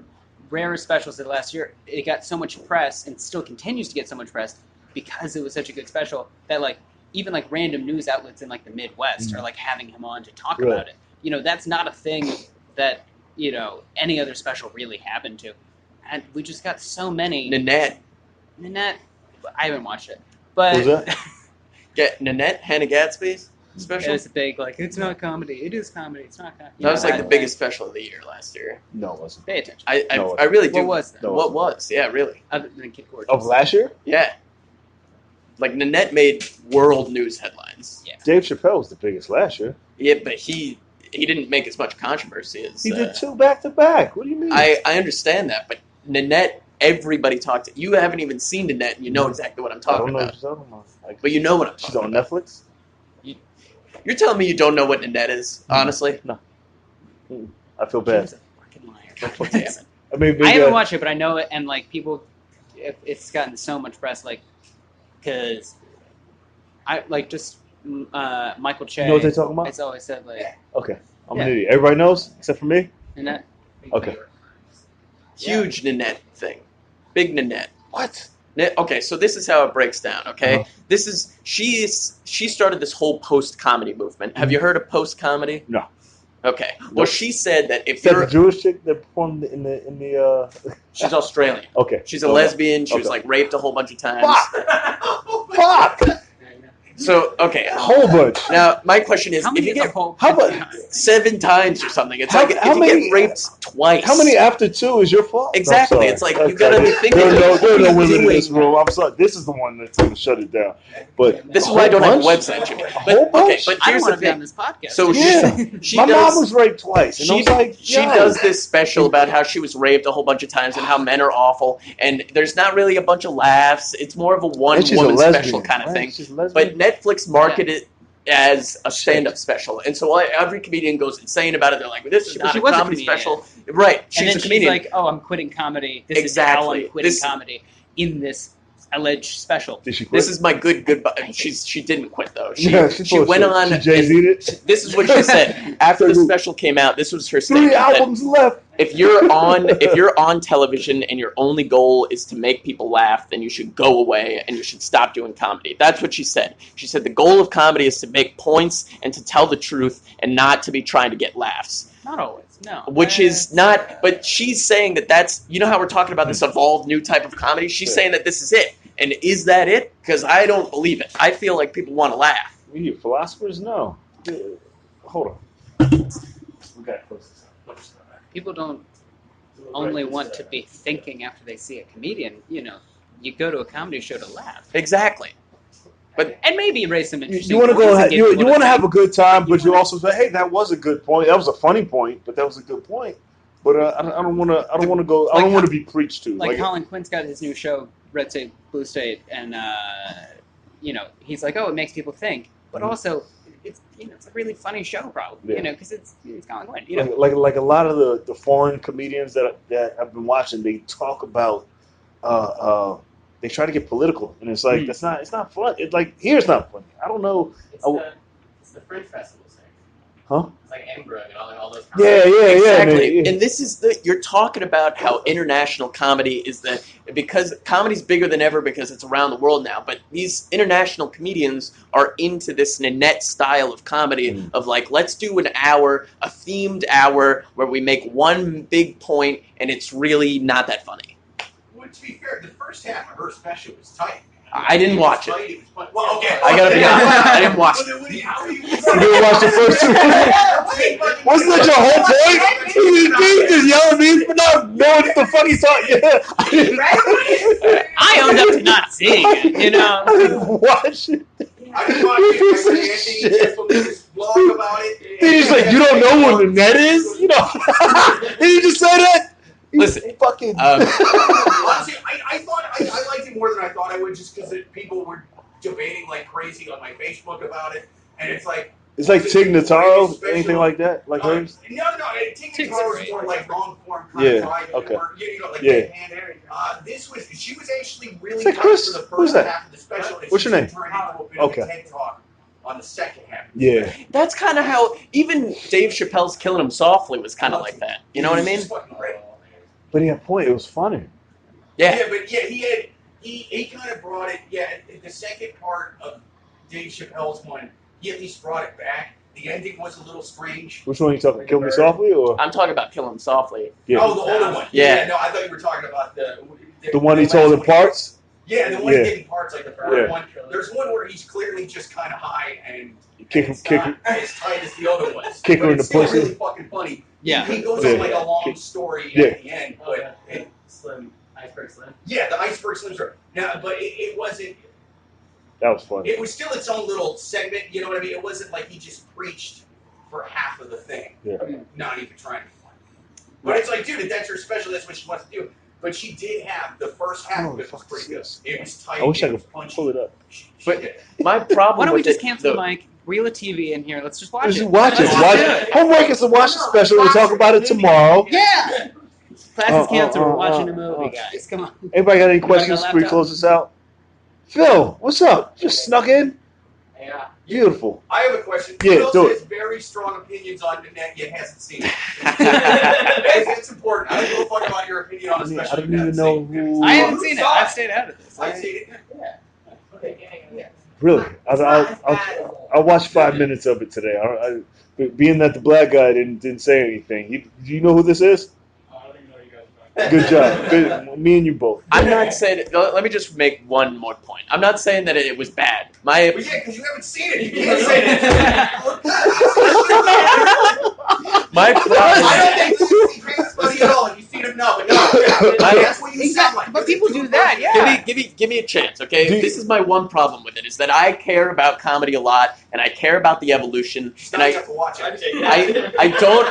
Speaker 2: rarest specials of last year. It got so much press and still continues to get so much press because it was such a good special that like even like random news outlets in like the Midwest are like having him on to talk about it. You know, that's not a thing that, you know, any other special really happened to. And we just got so many.
Speaker 3: Nanette,
Speaker 2: I haven't watched it. But
Speaker 1: who's that?
Speaker 3: Get Nanette, Hannah Gadsby's special.
Speaker 2: It was a big like, it's not comedy. It is comedy. It's not comedy.
Speaker 3: That was like the biggest special of the year last year.
Speaker 1: No, it wasn't.
Speaker 2: Pay attention.
Speaker 3: I really do.
Speaker 2: What was that?
Speaker 3: What was? Yeah, really.
Speaker 2: Other than Kid Gorgeous.
Speaker 1: Of last year?
Speaker 3: Yeah. Like Nanette made world news headlines.
Speaker 2: Yeah.
Speaker 1: Dave Chappelle was the biggest last year.
Speaker 3: Yeah, but he didn't make as much controversy as
Speaker 1: he did 2 back to back. What do you mean?
Speaker 3: I understand that, but Nanette, everybody talked to. You haven't even seen Nanette, and you know exactly what I'm talking about.
Speaker 1: what you're talking about.
Speaker 3: But you know what I'm
Speaker 1: She's
Speaker 3: talking
Speaker 1: on
Speaker 3: about.
Speaker 1: Netflix?
Speaker 3: You're telling me you don't know what Nanette is, honestly?
Speaker 1: No. I feel bad.
Speaker 2: She's a fucking liar. Damn it.
Speaker 1: I mean,
Speaker 2: I haven't watched it, but I know it, and like people, it's gotten so much press, like, because I like just Michael Che.
Speaker 1: You know what they're talking about?
Speaker 2: It's always said like,
Speaker 1: Okay. I'm an idiot. Everybody knows except for me?
Speaker 2: and that
Speaker 1: Okay.
Speaker 3: Huge Nanette thing. Big Nanette.
Speaker 1: What?
Speaker 3: Okay, so this is how it breaks down, okay?
Speaker 1: Uh-huh.
Speaker 3: This is she started this whole post-comedy movement. Have you heard of post-comedy?
Speaker 1: No.
Speaker 3: Okay. Well, she said that if
Speaker 1: Is that
Speaker 3: you're
Speaker 1: the Jewish chick that performed in the
Speaker 3: she's Australian.
Speaker 1: Okay.
Speaker 3: She's a lesbian. She was
Speaker 1: Okay.
Speaker 3: like raped a whole bunch of times.
Speaker 1: Fuck!
Speaker 3: So, okay.
Speaker 1: A whole bunch.
Speaker 3: Now, my question is,
Speaker 2: how
Speaker 3: if
Speaker 2: many
Speaker 3: you
Speaker 2: is a
Speaker 3: get
Speaker 2: whole?
Speaker 1: how about-
Speaker 3: 7 times or something, it's
Speaker 1: How-
Speaker 3: like if
Speaker 1: how
Speaker 3: you
Speaker 1: many-
Speaker 3: get raped twice.
Speaker 1: How many after 2 is your fault?
Speaker 3: Exactly.
Speaker 1: I'm sorry.
Speaker 3: It's like,
Speaker 1: I'm
Speaker 3: you gotta
Speaker 1: sorry.
Speaker 3: be thinking,
Speaker 1: There are
Speaker 3: what
Speaker 1: no
Speaker 3: are you
Speaker 1: women in
Speaker 3: doing?
Speaker 1: this room. I'm sorry. This is the one that's going to shut it down. But
Speaker 3: This is
Speaker 1: a
Speaker 3: why I don't
Speaker 1: whole
Speaker 3: have a
Speaker 1: bunch?
Speaker 3: website, Jimmy.
Speaker 1: A
Speaker 3: But,
Speaker 1: whole bunch?
Speaker 3: okay, but
Speaker 2: I don't
Speaker 3: here's
Speaker 2: want
Speaker 3: the
Speaker 2: to be on
Speaker 3: thing.
Speaker 2: this podcast.
Speaker 3: So
Speaker 1: Yeah.
Speaker 3: she
Speaker 1: My
Speaker 3: does,
Speaker 1: mom was raped twice. And I was like,
Speaker 3: she
Speaker 1: yo.
Speaker 3: does this special about how she was raped a whole bunch of times and how men are awful. And there's not really a bunch of laughs. It's more of a
Speaker 1: And she's a
Speaker 3: one-woman
Speaker 1: lesbian,
Speaker 3: special kind of
Speaker 1: right?
Speaker 3: thing.
Speaker 1: She's a lesbian.
Speaker 3: But Netflix marketed it as a stand-up special. And so every comedian goes insane about it. They're like, this is not
Speaker 2: She
Speaker 3: a
Speaker 2: was a
Speaker 3: comedy
Speaker 2: comedian.
Speaker 3: special. Right.
Speaker 2: And
Speaker 3: She's
Speaker 2: then
Speaker 3: a comedian.
Speaker 2: she's like, "Oh, I'm quitting comedy. This
Speaker 3: Exactly.
Speaker 2: is how I'm quitting
Speaker 3: This-
Speaker 2: comedy in this alleged special."
Speaker 1: Did she quit?
Speaker 3: This is my goodbye. She didn't quit though. She
Speaker 1: she
Speaker 3: went on.
Speaker 1: She Jay-Z'd it.
Speaker 3: This is what she said after the special came out. This was her
Speaker 1: 3
Speaker 3: statement. that
Speaker 1: albums left.
Speaker 3: if you're on television and your only goal is to make people laugh, then you should go away and you should stop doing comedy. That's what she said. She said the goal of comedy is to make points and to tell the truth and not to be trying to get laughs.
Speaker 2: Not always. No.
Speaker 3: Which is not, but she's saying that's, you know how we're talking about this evolved new type of comedy? She's saying that this is it. And is that it? Because I don't believe it. I feel like people want to laugh.
Speaker 1: We philosophers? No. Hold on. We got to close this up.
Speaker 2: People don't only want to be thinking after they see a comedian. You know, you go to a comedy show to laugh
Speaker 3: Exactly.
Speaker 2: and maybe raise some interesting.
Speaker 1: You want to
Speaker 2: points
Speaker 1: go.
Speaker 2: and give
Speaker 1: You
Speaker 2: people
Speaker 1: want to
Speaker 2: think.
Speaker 1: have a good time, but you also say, "Hey, that was a good point. That was a funny point, but that was a good point." But I don't want to. I don't want to go. I don't want to be preached to.
Speaker 2: Like Colin Quinn's got his new show, Red State, Blue State, and you know, he's like, "Oh, it makes people think," but also it's, you know, it's a really funny show, probably, you know, because it's Colin Quinn, you know.
Speaker 1: like a lot of the foreign comedians that I've been watching, they talk about they try to get political, and it's like it's not fun. It's like here's not funny. I don't know.
Speaker 5: It's the Fringe Festival thing.
Speaker 1: Huh?
Speaker 5: It's like Edinburgh and all those.
Speaker 1: Yeah,
Speaker 3: Exactly.
Speaker 1: man.
Speaker 3: And this is you're talking about how international comedy is because comedy's bigger than ever because it's around the world now, but these international comedians are into this Nanette style of comedy of like, let's do an hour, a themed hour where we make one big point and it's really not that funny.
Speaker 6: Well, to be fair, the first half of her special was tight.
Speaker 3: I didn't watch it.
Speaker 6: Tight, well, okay.
Speaker 3: I gotta be honest, I didn't watch it.
Speaker 1: You didn't watch the first 2 minutes? Wasn't that your whole point? He just yelling at me for not knowing what the fuck he's talking. Yeah.
Speaker 2: I owned up to not seeing it, you know.
Speaker 1: I didn't watch it.
Speaker 6: I was watching
Speaker 1: Piece of
Speaker 6: Anthony
Speaker 1: shit.
Speaker 6: Jeselnik's blog about it.
Speaker 1: Then he's like, you don't know what the net is? You know? Did he just say that?
Speaker 3: Listen,
Speaker 1: fucking.
Speaker 6: Honestly, I thought I liked it more than I thought I would, just because people were debating like crazy on my Facebook about it, and it's like.
Speaker 1: It's like Tig Notaro, anything like that, like hers.
Speaker 6: No. Tig Notaro is more like long form kind of dry humor. You know, like she was actually really good
Speaker 1: Chris?
Speaker 6: for the
Speaker 1: Who's
Speaker 6: first
Speaker 1: that?
Speaker 6: half of the special. And
Speaker 1: What's your name?
Speaker 6: Turned into a bit of a TED talk on the second half.
Speaker 1: Yeah.
Speaker 3: That's kind of how even Dave Chappelle's "Killing Him Softly" was kind of like that. You know what I mean?
Speaker 1: But he had a point. It was funny.
Speaker 6: Yeah, but yeah, he kind of brought it. Yeah, the second part of Dave Chappelle's one. He at least brought it back. The ending was a little strange.
Speaker 1: Which one are you talking? Kill Me Softly, or
Speaker 3: I'm talking about "Kill Him Softly."
Speaker 1: Yeah.
Speaker 6: Oh, the older one.
Speaker 3: Yeah.
Speaker 6: No, I thought you were talking about
Speaker 1: the one he told in parts?
Speaker 6: Yeah, the one he did in parts, like the third one. There's one where he's clearly just kind of high and
Speaker 1: kick
Speaker 6: not as tight as the other ones.
Speaker 1: Kick her in the
Speaker 6: still
Speaker 1: pussy.
Speaker 6: Really fucking funny.
Speaker 2: Yeah.
Speaker 6: He goes on like a long story at the end, but
Speaker 5: Iceberg Slim.
Speaker 6: Yeah, the Iceberg Slim story. Now, but it wasn't.
Speaker 1: That was funny.
Speaker 6: It was still its own little segment. You know what I mean? It wasn't like he just preached for half of the thing.
Speaker 1: Yeah.
Speaker 6: Not even trying to be funny. But it's like, dude, if that's her special, that's what she wants to do. But she did have the first half of it was pretty good. It was tight.
Speaker 1: I wish I
Speaker 6: it was
Speaker 1: could
Speaker 6: punchy.
Speaker 1: pull it up.
Speaker 3: But my problem.
Speaker 2: Why don't we
Speaker 3: with
Speaker 2: just
Speaker 3: it,
Speaker 2: cancel
Speaker 3: though-
Speaker 2: the mic, reel a TV in here? Let's just watch
Speaker 1: Let's
Speaker 2: it.
Speaker 1: just watch it.
Speaker 2: Let's
Speaker 1: Watch
Speaker 2: do
Speaker 1: it. Homework is to watch the special. We'll talk about it tomorrow.
Speaker 2: Yeah. Class is canceled. We're watching a movie, guys. Come on.
Speaker 1: Anybody got any
Speaker 2: Anybody
Speaker 1: questions
Speaker 2: got a
Speaker 1: before we
Speaker 2: laptop?
Speaker 1: close this out? Phil, what's up? Just snuck in?
Speaker 5: Yeah.
Speaker 1: Beautiful.
Speaker 6: I have a question.
Speaker 1: Yeah,
Speaker 6: Who else
Speaker 1: do it.
Speaker 6: has very strong opinions on the net yet hasn't seen it? That's important. I don't give a fuck about your opinion on a special.
Speaker 1: I don't even know who.
Speaker 2: I haven't seen it. I've stayed out of this.
Speaker 6: I've seen it.
Speaker 5: Yeah.
Speaker 1: Really? I'll watch 5 minutes of it today. Being that the black guy didn't say anything. Do you know who this is?
Speaker 5: I don't even know you guys are talking.
Speaker 1: Good job. Good. Me and you both.
Speaker 3: I'm not saying. Let me just make one more point. I'm not saying that it was bad. My
Speaker 6: But yeah, because you haven't seen it. You can't say that.
Speaker 3: my problem.
Speaker 6: I don't think this is crazy funny at all. And you've seen it now, but no. That's what you sound like.
Speaker 2: But people do that, yeah.
Speaker 3: Give me a chance, okay?
Speaker 1: Do you-
Speaker 3: This is my one problem with it is that I care about comedy a lot and I care about the evolution and
Speaker 6: Now you have to watch it.
Speaker 3: I don't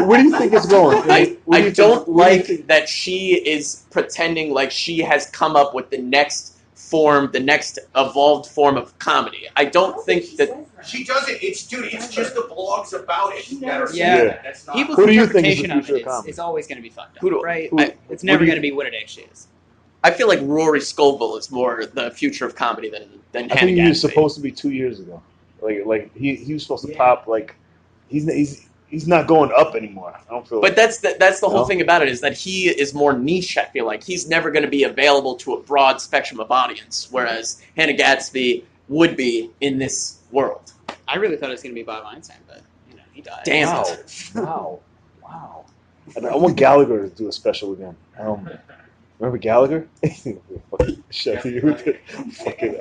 Speaker 1: Where do you think it's going?
Speaker 3: I don't like that she is pretending like she has come up with the next evolved form of comedy. I don't think that.
Speaker 6: She doesn't. It's just the blogs about it that are
Speaker 2: Yeah.
Speaker 6: saying that. That's not.
Speaker 2: People's
Speaker 1: Who do you think is the
Speaker 2: interpretation of
Speaker 1: future
Speaker 2: it
Speaker 1: of comedy?
Speaker 2: is always going to be fucked up,
Speaker 3: Who do-
Speaker 2: right?
Speaker 3: who-
Speaker 2: It's
Speaker 1: who
Speaker 2: never
Speaker 1: do you-
Speaker 2: going to be what it actually is.
Speaker 3: I feel like Rory Scovel is more the future of comedy than
Speaker 1: I
Speaker 3: Hannah
Speaker 1: think he was
Speaker 3: Gadsby.
Speaker 1: supposed to be 2 years ago. Like he was supposed to pop. Like he's not going up anymore. I don't feel.
Speaker 3: But that's the whole
Speaker 1: No?
Speaker 3: thing about it is that he is more niche. I feel like he's never going to be available to a broad spectrum of audience, whereas Hannah Gadsby would be in this world.
Speaker 2: I really thought it was going to be Bob Einstein, but he died.
Speaker 3: Damn
Speaker 1: Wow.
Speaker 3: it!
Speaker 1: Wow. I want Gallagher to do a special again. Remember Gallagher? Fucking shut you with it. Fucking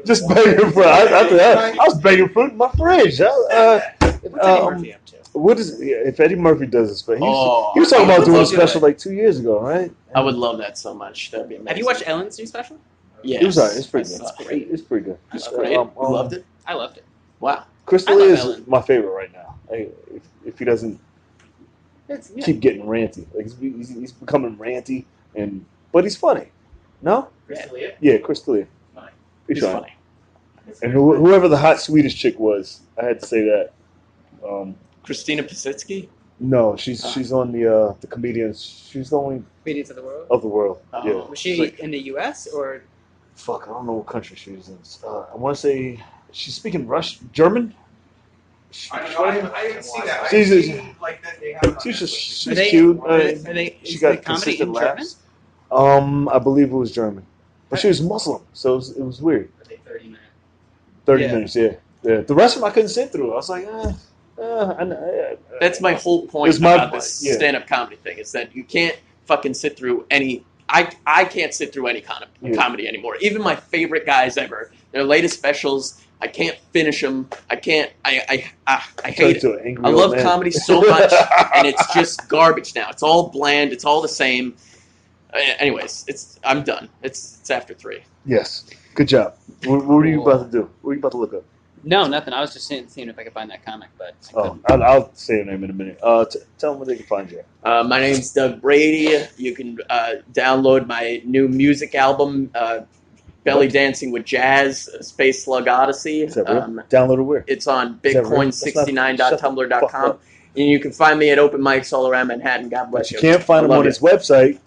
Speaker 1: just begging fruit. After that, I was begging fruit in my fridge.
Speaker 2: What's Eddie Murphy up to?
Speaker 1: What is if Eddie Murphy does this? But he
Speaker 3: Oh,
Speaker 1: was talking
Speaker 3: I
Speaker 1: about
Speaker 3: would
Speaker 1: doing a
Speaker 3: love
Speaker 1: special
Speaker 3: that.
Speaker 1: like 2 years ago, right?
Speaker 3: I would love that so much. That'd be amazing.
Speaker 2: Have you watched Ellen's new special?
Speaker 3: Yes.
Speaker 1: It was alright. It's pretty good.
Speaker 3: That's great.
Speaker 1: It's pretty good.
Speaker 3: That's great. You loved it.
Speaker 2: I loved it.
Speaker 3: Wow.
Speaker 1: Chris
Speaker 2: I love
Speaker 1: D'Elia is
Speaker 2: Ellen.
Speaker 1: my favorite right now. If he doesn't
Speaker 2: Yeah.
Speaker 1: keep getting ranty, like he's becoming ranty, but he's funny. No?
Speaker 5: Chris D'Elia?
Speaker 1: Yeah, Chris D'Elia.
Speaker 5: Fine.
Speaker 1: He's
Speaker 3: He's
Speaker 1: funny.
Speaker 3: funny.
Speaker 1: And whoever the hot Swedish chick was, I had to say that.
Speaker 3: Christina Pasitsky.
Speaker 1: No, she's on the comedians. She's the only
Speaker 2: Comedians of the World.
Speaker 1: of the world.
Speaker 3: Oh.
Speaker 1: Yeah.
Speaker 2: Was she
Speaker 1: It's like,
Speaker 2: in the U.S. or?
Speaker 1: fuck, I don't know what country she's in. I want to say she's speaking German.
Speaker 6: I don't know. I haven't seen that. I
Speaker 1: She's-
Speaker 6: haven't seen like that. They have.
Speaker 1: She's
Speaker 2: Are they-
Speaker 1: cute.
Speaker 2: Are they?
Speaker 1: She
Speaker 2: Is
Speaker 1: got
Speaker 2: the comedy
Speaker 1: consistent
Speaker 2: in German?
Speaker 1: laughs. I believe it was German, but she was Muslim, so it was weird.
Speaker 5: Are they 30 minutes?
Speaker 1: 30
Speaker 2: Yeah.
Speaker 1: minutes, yeah. The rest of them I couldn't sit through. I was like,
Speaker 3: That's my whole point
Speaker 1: It's my-
Speaker 3: about this
Speaker 1: yeah.
Speaker 3: stand-up comedy thing is that you can't fucking sit through any. I can't sit through any kind of
Speaker 1: Yeah.
Speaker 3: comedy anymore. Even my favorite guys ever, their latest specials, I can't finish them. I can't. I hate it.
Speaker 1: to an angry
Speaker 3: I
Speaker 1: old
Speaker 3: love
Speaker 1: man.
Speaker 3: comedy so much, and it's just garbage now. It's all bland. It's all the same. Anyways, I'm done. It's after 3.
Speaker 1: Yes. Good job. What are you
Speaker 2: Cool.
Speaker 1: about to do? What are you about to look up?
Speaker 2: No, nothing. I was just seeing if I could find that comic, but I
Speaker 1: Oh,
Speaker 2: couldn't.
Speaker 1: I'll say your name in a minute. Tell them where they can find you.
Speaker 3: My name's Doug Brady. You can download my new music album, Belly
Speaker 1: What?
Speaker 3: Dancing with Jazz, Space Slug Odyssey.
Speaker 1: Is that real? Download it where?
Speaker 3: It's on
Speaker 1: Is that real? That's not- shut the fuck
Speaker 3: bitcoin69.tumblr.com.
Speaker 1: up.
Speaker 3: And you can find me at open mics all around Manhattan. God bless
Speaker 1: But you can't find
Speaker 3: I
Speaker 1: him
Speaker 3: love
Speaker 1: on
Speaker 3: you.
Speaker 1: his website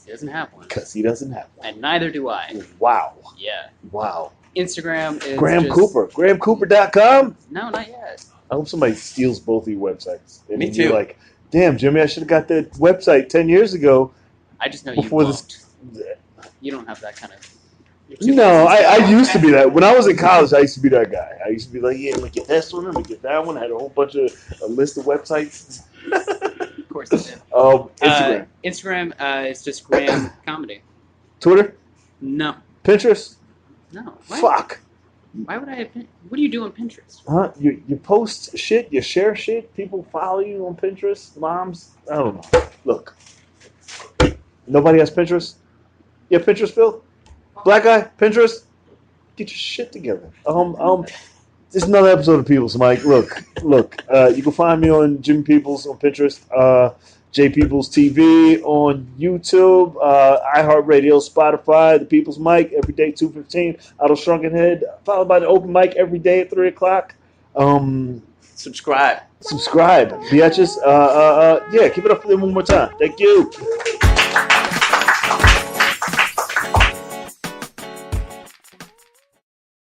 Speaker 2: He doesn't have one,
Speaker 1: because he doesn't have one.
Speaker 2: and neither do I.
Speaker 1: Wow.
Speaker 2: Yeah.
Speaker 1: Wow.
Speaker 2: Instagram is
Speaker 1: Graham
Speaker 2: just,
Speaker 1: Cooper. GrahamCooper.com?
Speaker 2: No, not yet.
Speaker 1: I hope somebody steals both of your websites. And
Speaker 3: Me
Speaker 1: then you're
Speaker 3: too.
Speaker 1: like, damn, Jimmy, I should have got that website 10 years ago.
Speaker 2: I just know you
Speaker 1: Before
Speaker 2: won't.
Speaker 1: this.
Speaker 2: You don't have that kind of. you're too
Speaker 1: No,
Speaker 2: busy.
Speaker 1: I used to be that. When I was in college, I used to be that guy. I used to be like, yeah, let me get this one, let me get that one. I had a whole bunch of a list of websites.
Speaker 2: Of course I did.
Speaker 1: Instagram.
Speaker 2: Instagram is just Graham Comedy.
Speaker 1: Twitter?
Speaker 2: No.
Speaker 1: Pinterest?
Speaker 2: No.
Speaker 1: Fuck.
Speaker 2: Why would I have? What do you do on Pinterest?
Speaker 1: Huh? You post shit, you share shit, people follow you on Pinterest, moms. I don't know. Look. Nobody has Pinterest? You have Pinterest, Phil? Black guy? Pinterest? Get your shit together. This is another episode of Peoples, Mike. Look. You can find me on Jimmy Peoples on Pinterest, J Peoples TV on YouTube, iHeartRadio, Spotify, The People's Mic every day 2:15. Auto Shrunken Head, followed by the open mic every day at 3:00.
Speaker 3: Subscribe.
Speaker 1: Subscribe, bitches. Yeah, keep it up for them one more time. Thank you.